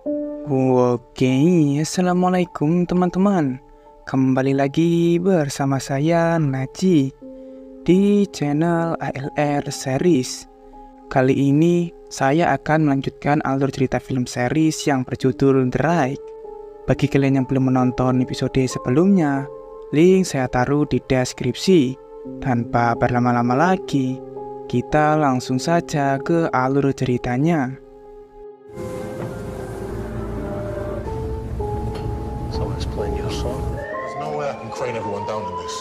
Oke, assalamualaikum teman-teman. Kembali lagi bersama saya Naji di channel ALR Series. Kali ini saya akan melanjutkan alur cerita film series yang berjudul The Ride. Bagi kalian yang belum menonton episode sebelumnya, link saya taruh di deskripsi. Tanpa berlama-lama lagi, kita langsung saja ke alur ceritanya. Someone's playing your song. There's no way I can crane everyone down in this.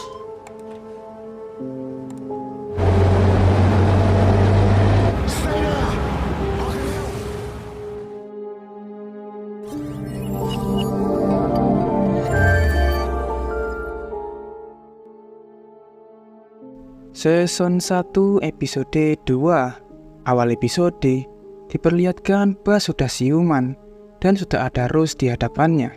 Season 1 episode 2. Awal episode diperlihatkan Bas sudah siuman dan sudah ada Rose di hadapannya.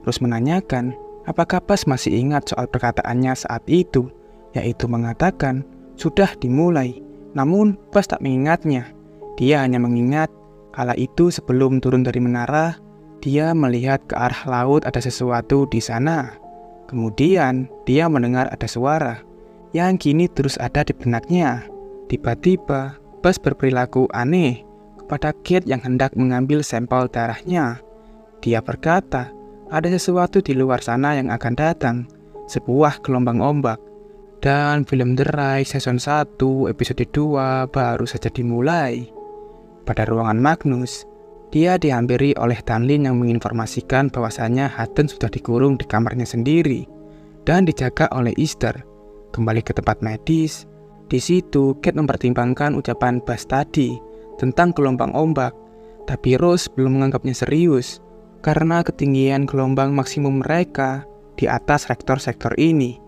Rose menanyakan apakah Bas masih ingat soal perkataannya saat itu, yaitu mengatakan sudah dimulai. Namun Bas tak mengingatnya. Dia hanya mengingat kala itu sebelum turun dari menara, dia melihat ke arah laut ada sesuatu di sana. Kemudian dia mendengar ada suara yang kini terus ada di benaknya. Tiba-tiba, Bas berperilaku aneh kepada Kate yang hendak mengambil sampel darahnya. Dia berkata, ada sesuatu di luar sana yang akan datang, sebuah gelombang ombak. Dan film The Ride season 1 episode 2 baru saja dimulai. Pada ruangan Magnus, dia dihampiri oleh Danlin yang menginformasikan bahwasanya Hutton sudah dikurung di kamarnya sendiri dan dijaga oleh Easter. Kembali ke tempat medis, di situ Kate mempertimbangkan ucapan Bas tadi tentang gelombang ombak, tapi Rose belum menganggapnya serius karena ketinggian gelombang maksimum mereka di atas sektor ini.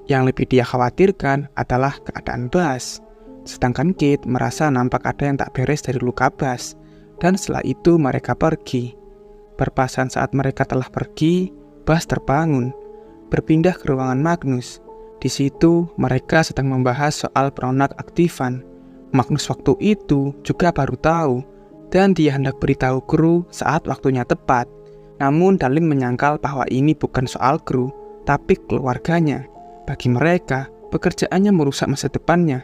Yang lebih dia khawatirkan adalah keadaan Bas. Sedangkan Kate merasa nampak ada yang tak beres dari luka Bas, dan setelah itu mereka pergi. Berpasan saat mereka telah pergi, Bas terbangun, berpindah ke ruangan Magnus. Di situ mereka sedang membahas soal penonaktifan. Magnus waktu itu juga baru tahu, dan dia hendak beritahu kru saat waktunya tepat. Namun Danlin menyangkal bahwa ini bukan soal kru, tapi keluarganya. Bagi mereka, pekerjaannya merusak masa depannya.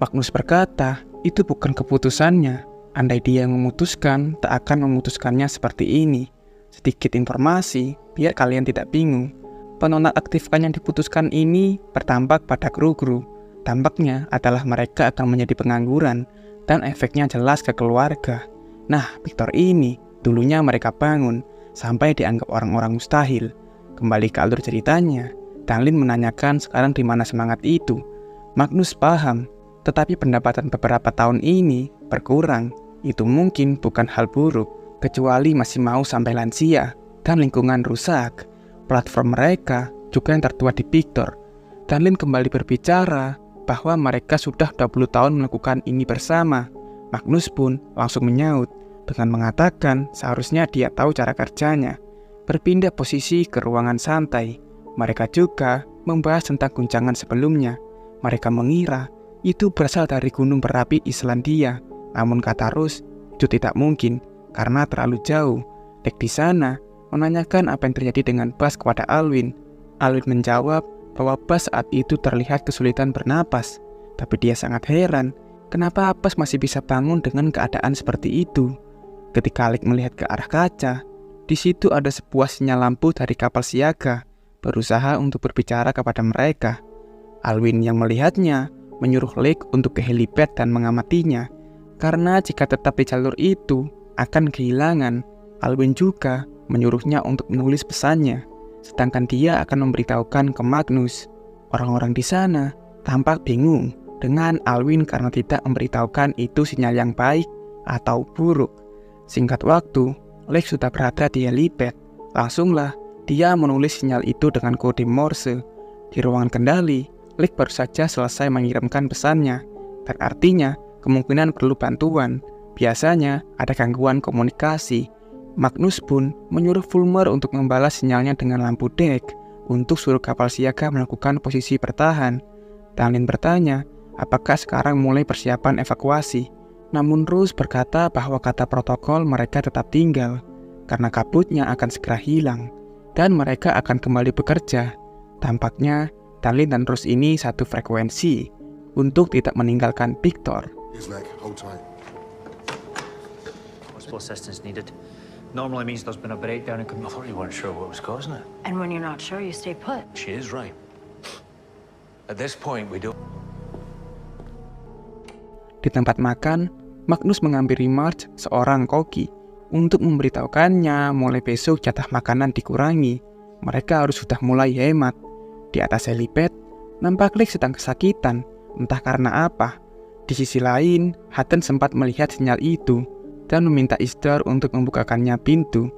Magnus berkata, itu bukan keputusannya. Andai dia yang memutuskan, tak akan memutuskannya seperti ini. Sedikit informasi, biar kalian tidak bingung. Penonaktifkan yang diputuskan ini bertampak pada kru-kru. Tampaknya adalah mereka akan menjadi pengangguran, dan efeknya jelas ke keluarga. Nah, Victor ini, dulunya mereka bangun, sampai dianggap orang-orang mustahil. Kembali ke alur ceritanya, Danlin menanyakan sekarang di mana semangat itu. Magnus paham, tetapi pendapatan beberapa tahun ini berkurang. Itu mungkin bukan hal buruk, kecuali masih mau sampai lansia, dan lingkungan rusak. Platform mereka juga yang tertua di Victor. Danlin kembali berbicara bahwa mereka sudah 20 tahun melakukan ini bersama. Magnus pun langsung menyaut dengan mengatakan seharusnya dia tahu cara kerjanya. Berpindah posisi ke ruangan santai. Mereka juga membahas tentang guncangan sebelumnya. Mereka mengira itu berasal dari gunung berapi Islandia. Namun kata Rose, itu tidak mungkin karena terlalu jauh. Dek di sana menanyakan apa yang terjadi dengan Bas kepada Alwyn. Alwyn menjawab bahwa Bas saat itu terlihat kesulitan bernapas. Tapi dia sangat heran, kenapa Bas masih bisa bangun dengan keadaan seperti itu. Ketika Alec melihat ke arah kaca, di situ ada sebuah sinyal lampu dari kapal siaga, berusaha untuk berbicara kepada mereka. Alwyn yang melihatnya, menyuruh Lake untuk ke helipad dan mengamatinya, karena jika tetap di jalur itu, akan kehilangan. Alwyn juga menyuruhnya untuk menulis pesannya, sedangkan dia akan memberitahukan ke Magnus. Orang-orang di sana tampak bingung dengan Alwyn karena tidak memberitahukan itu sinyal yang baik atau buruk. Singkat waktu, Lex sudah berada di helipad. Langsunglah dia menulis sinyal itu dengan kode Morse. Di ruangan kendali, Lex baru saja selesai mengirimkan pesannya, dan artinya kemungkinan perlu bantuan. Biasanya ada gangguan komunikasi. Magnus pun menyuruh Fulmer untuk membalas sinyalnya dengan lampu dek untuk suruh kapal siaga melakukan posisi bertahan. Danlin bertanya, apakah sekarang mulai persiapan evakuasi? Namun Rose berkata bahwa kata protokol mereka tetap tinggal. karena kabutnya akan segera hilang dan mereka akan kembali bekerja. Tampaknya Danlin dan Rose ini satu frekuensi untuk tidak meninggalkan Victor. Here's Mac. Hold tight. Hospital assistance needed. Normally means there's been a breakdown in I thought you weren't sure what was causing it. And when you're not sure, you stay put. She is right. At this point, we don't... Di tempat makan, Magnus menghampiri Marge, seorang koki, untuk memberitahukannya mulai besok jatah makanan dikurangi. Mereka harus sudah mulai hemat. Di atas helipad, nampak Lex sedang kesakitan, entah karena apa. Di sisi lain, Hutton sempat melihat sinyal itu dan meminta Isdar untuk membukakannya pintu.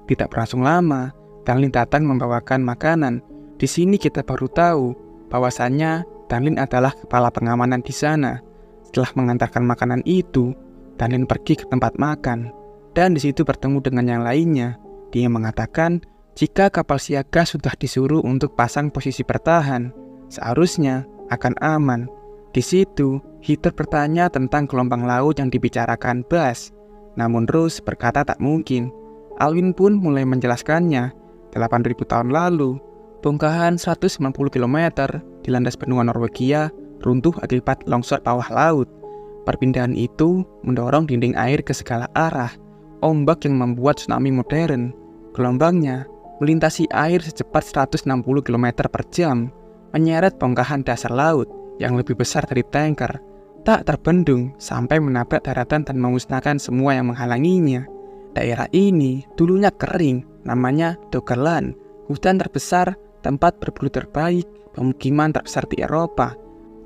Tidak berlangsung lama, Danlin datang membawakan makanan. Di sini kita baru tahu bahwasannya Danlin adalah kepala pengamanan di sana. Setelah mengantarkan makanan itu, Danlin pergi ke tempat makan dan di situ bertemu dengan yang lainnya. Dia mengatakan jika kapal siaga sudah disuruh untuk pasang posisi bertahan, seharusnya akan aman. Di situ, Heather bertanya tentang gelombang laut yang dibicarakan Bas. Namun Rose berkata tak mungkin. Alwyn pun mulai menjelaskannya. 8.000 tahun lalu, bongkahan 190 km di landas benua Norwegia runtuh akibat longsor bawah laut. Perpindahan itu mendorong dinding air ke segala arah. Ombak yang membuat tsunami modern. Gelombangnya melintasi air secepat 160 km per jam, menyeret bongkahan dasar laut yang lebih besar dari tanker, tak terbendung sampai menabrak daratan dan memusnahkan semua yang menghalanginya. Daerah ini dulunya kering, namanya Doggerland, hutan terbesar, tempat berburu terbaik, pemukiman terbesar di Eropa.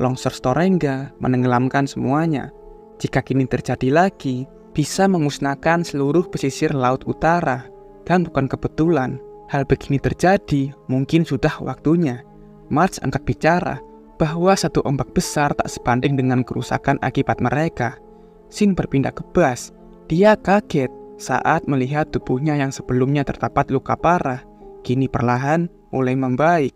Longsor Storenga menenggelamkan semuanya. Jika kini terjadi lagi, bisa memusnahkan seluruh pesisir laut utara. Dan bukan kebetulan, hal begini terjadi, mungkin sudah waktunya. Marge angkat bicara bahwa satu ombak besar tak sebanding dengan kerusakan akibat mereka. Sin berpindah ke Bas. Dia kaget saat melihat tubuhnya yang sebelumnya terdapat luka parah, kini perlahan mulai membaik.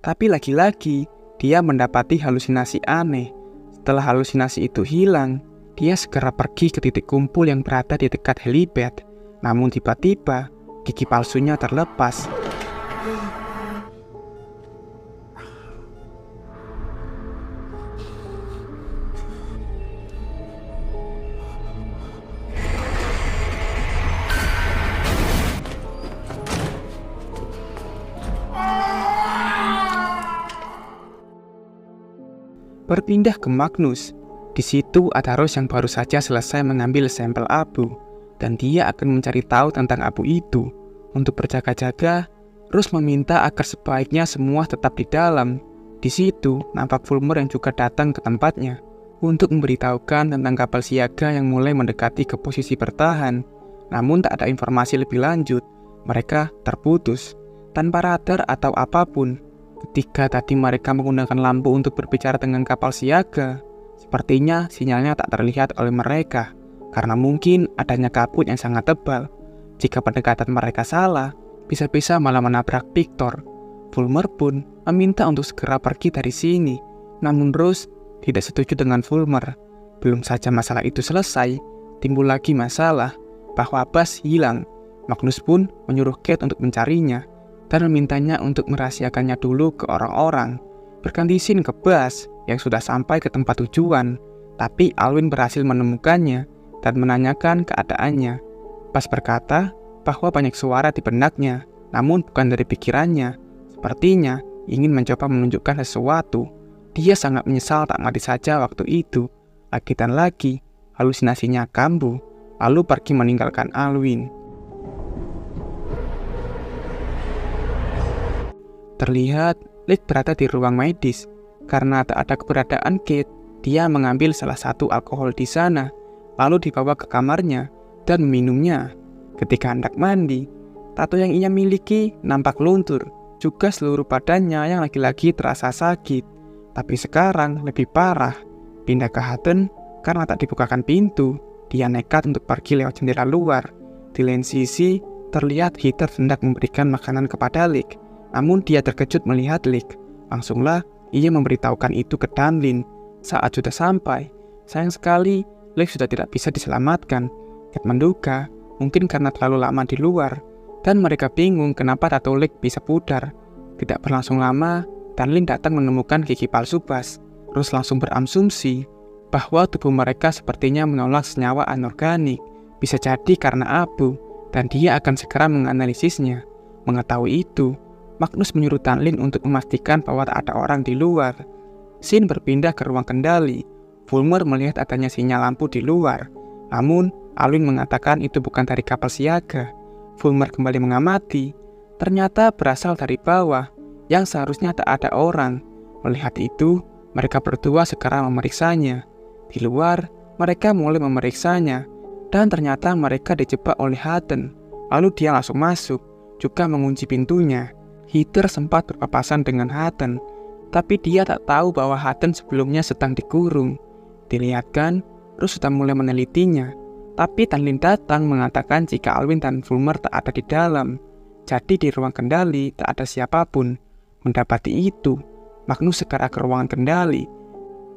Tapi lagi-lagi, dia mendapati halusinasi aneh. Setelah halusinasi itu hilang, dia segera pergi ke titik kumpul yang berada di dekat helipad. Namun tiba-tiba, gigi palsunya terlepas. Berpindah ke Magnus. Di situ ada Rose yang baru saja selesai mengambil sampel abu, dan dia akan mencari tahu tentang abu itu. Untuk berjaga-jaga, Rose meminta agar sebaiknya semua tetap di dalam. Di situ nampak Fulmer yang juga datang ke tempatnya untuk memberitahukan tentang kapal siaga yang mulai mendekati ke posisi bertahan. Namun tak ada informasi lebih lanjut. Mereka terputus tanpa radar atau apapun. Ketika tadi mereka menggunakan lampu untuk berbicara dengan kapal siaga, sepertinya sinyalnya tak terlihat oleh mereka karena mungkin adanya kabut yang sangat tebal. Jika pendekatan mereka salah, bisa-bisa malah menabrak Victor. Fulmer pun meminta untuk segera pergi dari sini. Namun Rose tidak setuju dengan Fulmer. Belum saja masalah itu selesai, timbul lagi masalah bahwa Bas hilang. Magnus pun menyuruh Kate untuk mencarinya dan memintanya untuk merahasiakannya dulu ke orang-orang. Berganti scene ke Bas yang sudah sampai ke tempat tujuan, tapi Alwyn berhasil menemukannya dan menanyakan keadaannya. Bas berkata bahwa banyak suara di benaknya, namun bukan dari pikirannya. Sepertinya ingin mencoba menunjukkan sesuatu. Dia sangat menyesal tak mati saja waktu itu. Lagi dan lagi, halusinasinya kambuh, lalu pergi meninggalkan Alwyn. Terlihat, Lex berada di ruang medis. Karena tak ada keberadaan Kate, dia mengambil salah satu alkohol di sana, lalu dibawa ke kamarnya dan meminumnya. Ketika hendak mandi, tato yang ia miliki nampak luntur, juga seluruh badannya yang lagi-lagi terasa sakit. Tapi sekarang lebih parah. Pindah ke Hutton, karena tak dibukakan pintu, dia nekat untuk pergi lewat jendela luar. Di lain sisi, terlihat Heather hendak memberikan makanan kepada Lex. Namun dia terkejut melihat Lex. Langsunglah ia memberitahukan itu ke Danlin. Saat sudah sampai, sayang sekali Lex sudah tidak bisa diselamatkan. Kate menduga mungkin karena terlalu lama di luar, dan mereka bingung kenapa tato Lake bisa pudar. Tidak berlangsung lama, Tanlin datang menemukan gigi palsu Buzz. Rose langsung berasumsi bahwa tubuh mereka sepertinya menolak senyawa anorganik, bisa jadi karena abu, dan dia akan segera menganalisisnya. Mengetahui itu, Magnus menyuruh Tanlin untuk memastikan bahwa tak ada orang di luar. Scene berpindah ke ruang kendali. Fulmer melihat adanya sinyal lampu di luar, namun Alwyn mengatakan itu bukan dari kapal siaga. Fulmer kembali mengamati, ternyata berasal dari bawah, yang seharusnya tak ada orang. Melihat itu, mereka berdua segera memeriksanya. Di luar, mereka mulai memeriksanya, dan ternyata mereka dijebak oleh Hutton. Lalu dia langsung masuk, juga mengunci pintunya. Heather sempat berpapasan dengan Hutton, tapi dia tak tahu bahwa Hutton sebelumnya sedang dikurung. Dilihatkan, Rose sudah mulai menelitinya, tapi Tanlin datang mengatakan jika Alwyn dan Fulmer tak ada di dalam. Jadi di ruang kendali tak ada siapapun. Mendapati itu, Magnus segera ke ruangan kendali.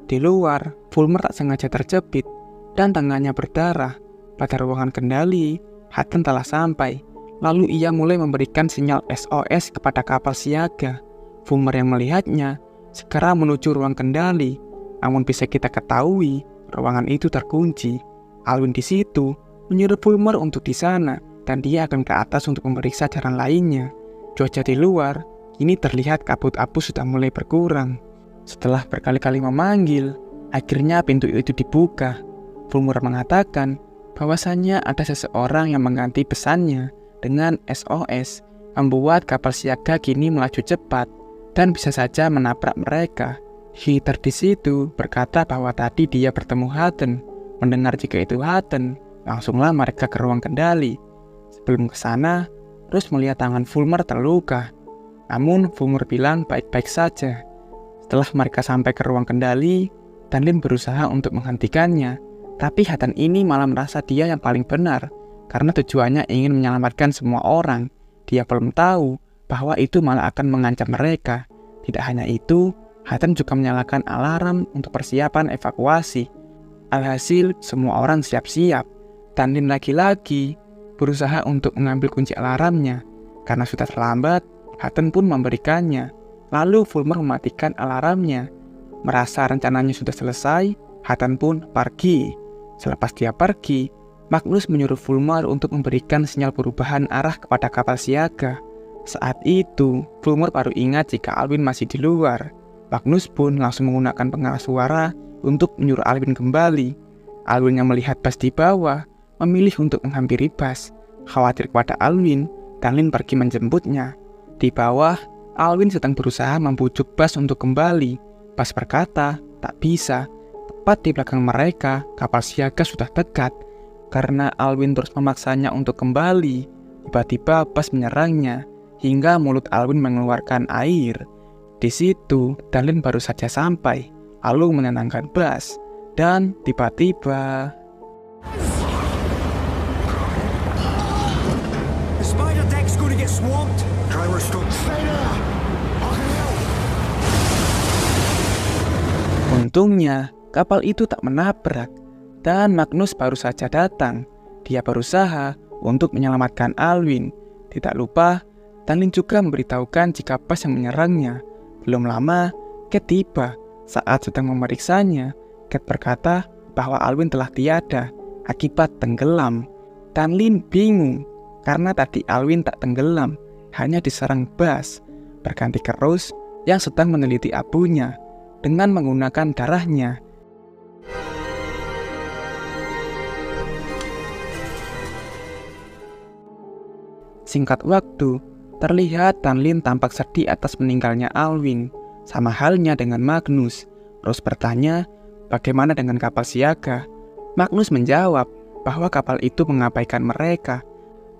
Di luar, Fulmer tak sengaja terjepit, dan tangannya berdarah. Pada ruangan kendali, Hutton telah sampai. Lalu ia mulai memberikan sinyal SOS kepada kapal siaga. Fulmer yang melihatnya segera menuju ruang kendali. Namun bisa kita ketahui, ruangan itu terkunci. Alwyn di situ menyuruh Fulmer untuk di sana, dan dia akan ke atas untuk memeriksa jalan lainnya. Cuaca di luar kini terlihat kabut abu sudah mulai berkurang. Setelah berkali-kali memanggil, akhirnya pintu itu dibuka. Fulmer mengatakan bahwasannya ada seseorang yang mengganti pesannya dengan SOS, membuat kapal siaga kini melaju cepat dan bisa saja menabrak mereka. Heather di situ berkata bahwa tadi dia bertemu Hutton. Mendengar jika itu Hutton, langsunglah mereka ke ruang kendali. Sebelum ke sana, Rose melihat tangan Fulmer terluka. Namun Fulmer bilang baik-baik saja. Setelah mereka sampai ke ruang kendali, Tanlin berusaha untuk menghentikannya. Tapi Hutton ini malah merasa dia yang paling benar, karena tujuannya ingin menyelamatkan semua orang. Dia belum tahu bahwa itu malah akan mengancam mereka. Tidak hanya itu, Hutton juga menyalakan alarm untuk persiapan evakuasi. Alhasil, semua orang siap-siap. Tanlin lagi-lagi berusaha untuk mengambil kunci alarmnya. Karena sudah terlambat, Hutton pun memberikannya. Lalu Fulmer mematikan alarmnya. Merasa rencananya sudah selesai, Hutton pun pergi. Selepas dia pergi, Magnus menyuruh Fulmer untuk memberikan sinyal perubahan arah kepada kapal siaga. Saat itu, Fulmer baru ingat jika Alwyn masih di luar. Magnus pun langsung menggunakan pengeras suara untuk menyuruh Alwyn kembali. Alwyn yang melihat Buzz di bawah, memilih untuk menghampiri Buzz. Khawatir kepada Alwyn, Tanlin pergi menjemputnya. Di bawah, Alwyn sedang berusaha membujuk Buzz untuk kembali. Buzz berkata, tak bisa. Tepat di belakang mereka, kapal siaga sudah dekat. Karena Alwyn terus memaksanya untuk kembali, tiba-tiba Buzz menyerangnya, hingga mulut Alwyn mengeluarkan air. Di situ, Tanlin baru saja sampai, lalu menenangkan Buzz. Dan tiba-tiba... The spider deck's gonna get swamped. Driver, stop. Stay there. I can help. Untungnya, kapal itu tak menabrak, dan Magnus baru saja datang. Dia berusaha untuk menyelamatkan Alwyn. Tidak lupa, Tanlin juga memberitahukan jika Buzz yang menyerangnya. Belum lama, Kate tiba. Saat sedang memeriksanya, Kate berkata bahwa Alwyn telah tiada akibat tenggelam. Tanlin bingung, karena tadi Alwyn tak tenggelam, hanya diserang Buzz. Berganti ke Rose yang sedang meneliti abunya dengan menggunakan darahnya. Singkat waktu, terlihat Tanlin tampak sedih atas meninggalnya Alwyn. Sama halnya dengan Magnus. Rose bertanya, bagaimana dengan kapal siaga? Magnus menjawab bahwa kapal itu mengabaikan mereka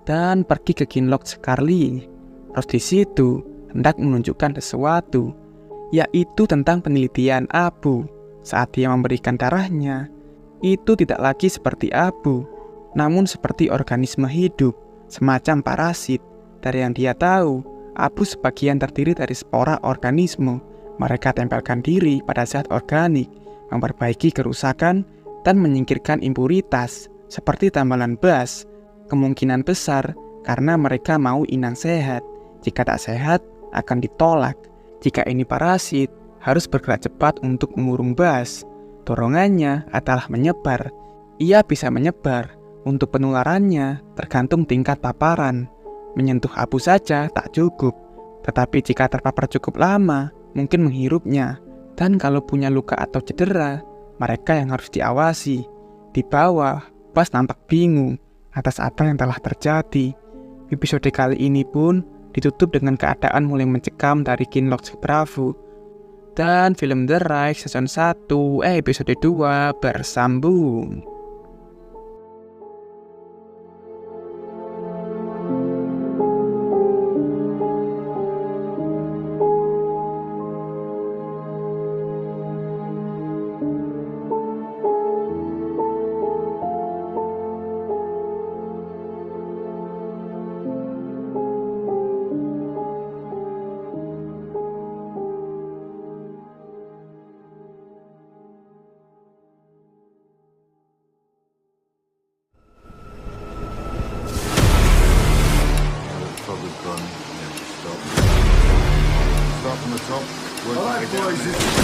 dan pergi ke Kinloch Scarly. Rose di situ hendak menunjukkan sesuatu, yaitu tentang penelitian abu. Saat dia memberikan darahnya, itu tidak lagi seperti abu, namun seperti organisme hidup, semacam parasit. Dari yang dia tahu, abu sebagian terdiri dari spora organisme. Mereka tempelkan diri pada zat organik, memperbaiki kerusakan, dan menyingkirkan impuritas, seperti tambalan Buzz. kemungkinan besar karena mereka mau inang sehat. Jika tak sehat, akan ditolak. Jika ini parasit, harus bergerak cepat untuk mengurung bas. Dorongannya adalah menyebar. Ia bisa menyebar. Untuk penularannya, tergantung tingkat paparan. Menyentuh abu saja tak cukup. Tetapi jika terpapar cukup lama, mungkin menghirupnya. Dan kalau punya luka atau cedera, mereka yang harus diawasi. Di bawah, Bas nampak bingung atas apa yang telah terjadi. Episode kali ini pun ditutup dengan keadaan mulai mencekam dari Kinloch Bravo. Dan film The Rise season 1 episode 2 bersambung. Probably gone. Yeah, stop. Start from the top. Work All back right, down. boys,